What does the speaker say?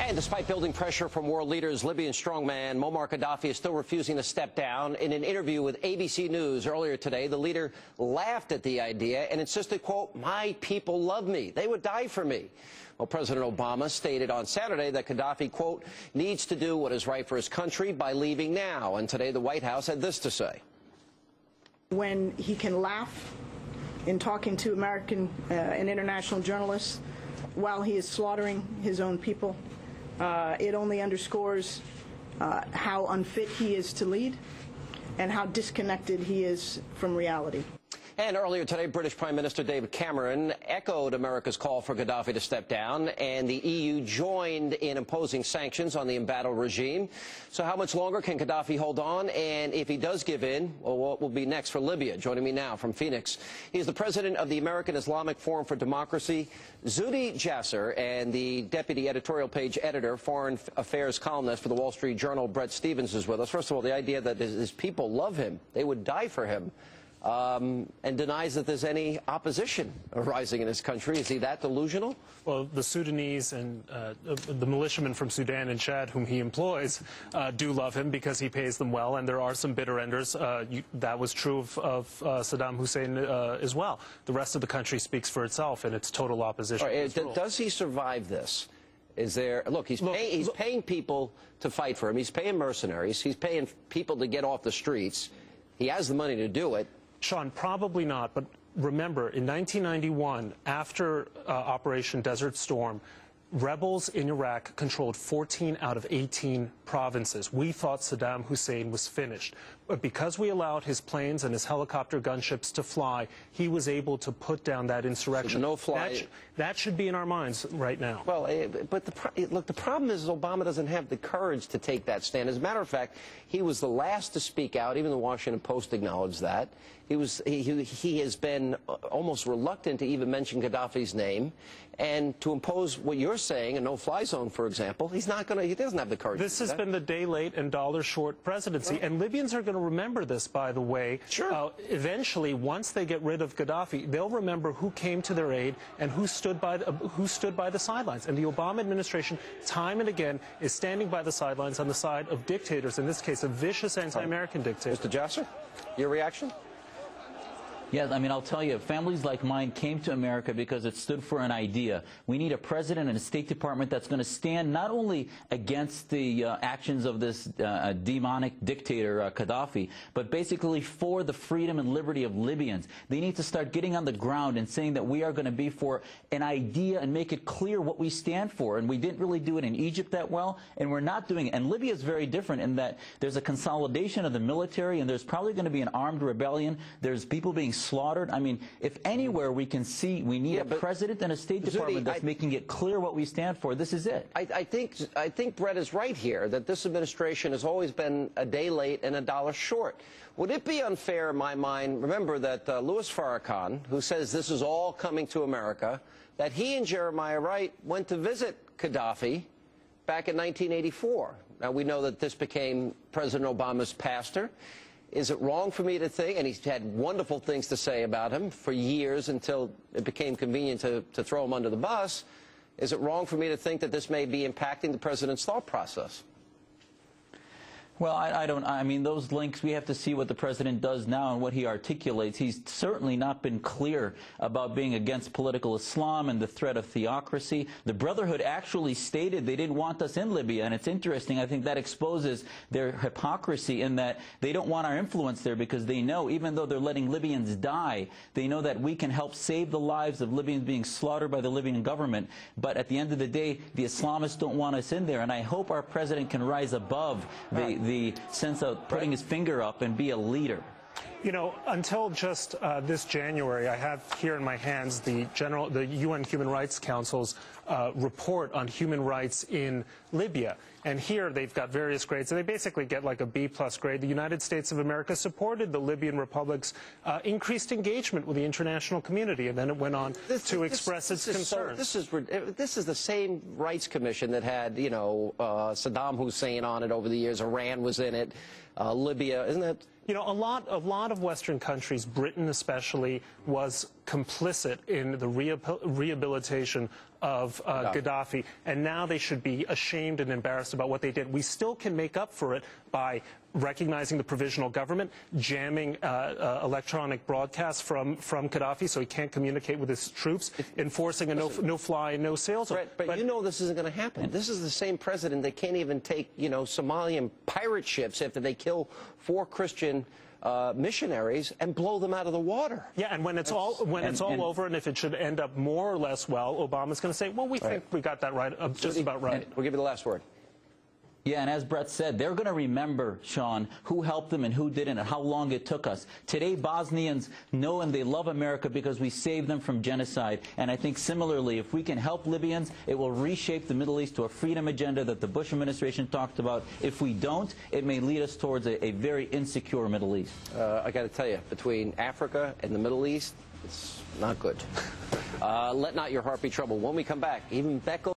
And despite building pressure from world leaders, Libyan strongman Muammar Gaddafi is still refusing to step down. In an interview with ABC News earlier today, the leader laughed at the idea and insisted, quote, "My people love me. They would die for me." Well, President Obama stated on Saturday that Gaddafi, quote, "needs to do what is right for his country by leaving now." And today the White House had this to say. When he can laugh in talking to American and international journalists while he is slaughtering his own people, it only underscores how unfit he is to lead and how disconnected he is from reality. And earlier today, British Prime Minister David Cameron echoed America's call for Gaddafi to step down, and the EU joined in imposing sanctions on the embattled regime. So how much longer can Gaddafi hold on? And if he does give in, well, what will be next for Libya? Joining me now from Phoenix, he's the president of the American Islamic Forum for Democracy, Zuhdi Jasser, and the deputy editorial page editor, foreign affairs columnist for the Wall Street Journal, Bret Stephens, is with us. First of all, the idea that his people love him, they would die for him. And denies that there's any opposition arising in his country. Is he that delusional? Well, the Sudanese and the militiamen from Sudan and Chad, whom he employs, do love him because he pays them well, and there are some bitter enders. That was true of Saddam Hussein as well. The rest of the country speaks for itself, and it's total opposition. Right, does he survive this? Is there, look, he's paying people to fight for him. He's paying mercenaries. He's paying people to get off the streets. He has the money to do it. Sean, probably not, but remember, in 1991, after Operation Desert Storm, rebels in Iraq controlled 14 out of 18 provinces. We thought Saddam Hussein was finished. But because we allowed his planes and his helicopter gunships to fly, he was able to put down that insurrection. So that should be in our minds right now. Well, but look, the problem is Obama doesn't have the courage to take that stand. As a matter of fact, he was the last to speak out. Even the Washington Post acknowledged that. He has been almost reluctant to even mention Gaddafi's name. And to impose what you're saying, a no-fly zone, for example, he doesn't have the courage. This has been the day late and dollar short presidency. Right. And Libyans are going to remember this, by the way. Sure. Eventually, once they get rid of Gaddafi, they'll remember who came to their aid and who stood by the sidelines. And the Obama administration, time and again, is standing by the sidelines on the side of dictators, in this case, a vicious anti-American dictator. Mr. Jasser, your reaction? Yeah, I mean, I'll tell you, families like mine came to America because it stood for an idea. We need a president and a State Department that's going to stand not only against the actions of this demonic dictator, Gaddafi, but basically for the freedom and liberty of Libyans. They need to start getting on the ground and saying that we are going to be for an idea and make it clear what we stand for. And we didn't really do it in Egypt that well, and we're not doing it. And Libya is very different in that there's a consolidation of the military, and there's probably going to be an armed rebellion. There's people being slaughtered. I mean, if anywhere we can see we need a president and a State Department that's making it clear what we stand for, this is it. I think Brett is right here, that this administration has always been a day late and a dollar short. Would it be unfair in my mind, remember that Louis Farrakhan, who says this is all coming to America, that he and Jeremiah Wright went to visit Gaddafi back in 1984. Now, we know that this became President Obama's pastor. Is it wrong for me to think, and he's had wonderful things to say about him for years until it became convenient to throw him under the bus, is it wrong for me to think that this may be impacting the president's thought process? Well, I mean, those links, we have to see what the president does now and what he articulates. He's certainly not been clear about being against political Islam and the threat of theocracy. The Brotherhood actually stated they didn't want us in Libya, and it's interesting. I think that exposes their hypocrisy in that they don't want our influence there because they know, even though they're letting Libyans die, they know that we can help save the lives of Libyans being slaughtered by the Libyan government. But at the end of the day, the Islamists don't want us in there, and I hope our president can rise above the sense of putting his finger up and be a leader. You know, until just this January, I have here in my hands the UN Human Rights Council's report on human rights in Libya. And here they've got various grades, and they basically get like a B+ grade. The United States of America supported the Libyan Republic's increased engagement with the international community, and then it went on to express its concerns. This is the same rights commission that had, you know, Saddam Hussein on it over the years. Iran was in it. Libya, isn't it? You know, a lot of Western countries, Britain especially, was complicit in the rehabilitation of Gaddafi, and now they should be ashamed and embarrassed about what they did. We still can make up for it by recognizing the provisional government, jamming electronic broadcasts from Gaddafi so he can't communicate with his troops, enforcing a no-fly, no-sail zone. Right, but you know this isn't going to happen. This is the same president that can't even take, you know, Somalian pirate ships after they kill 4 Christian missionaries and blow them out of the water. Yeah, and when it's all over, and if it should end up more or less well, Obama's going to say, well, we think we got that right, just about right. We'll give you the last word. Yeah, and as Brett said, they're going to remember, Sean, who helped them and who didn't and how long it took us. Today, Bosnians know and they love America because we saved them from genocide. And I think similarly, if we can help Libyans, it will reshape the Middle East to a freedom agenda that the Bush administration talked about. If we don't, it may lead us towards a very insecure Middle East. I got to tell you, between Africa and the Middle East, it's not good. Let not your heart be troubled. When we come back, even that goes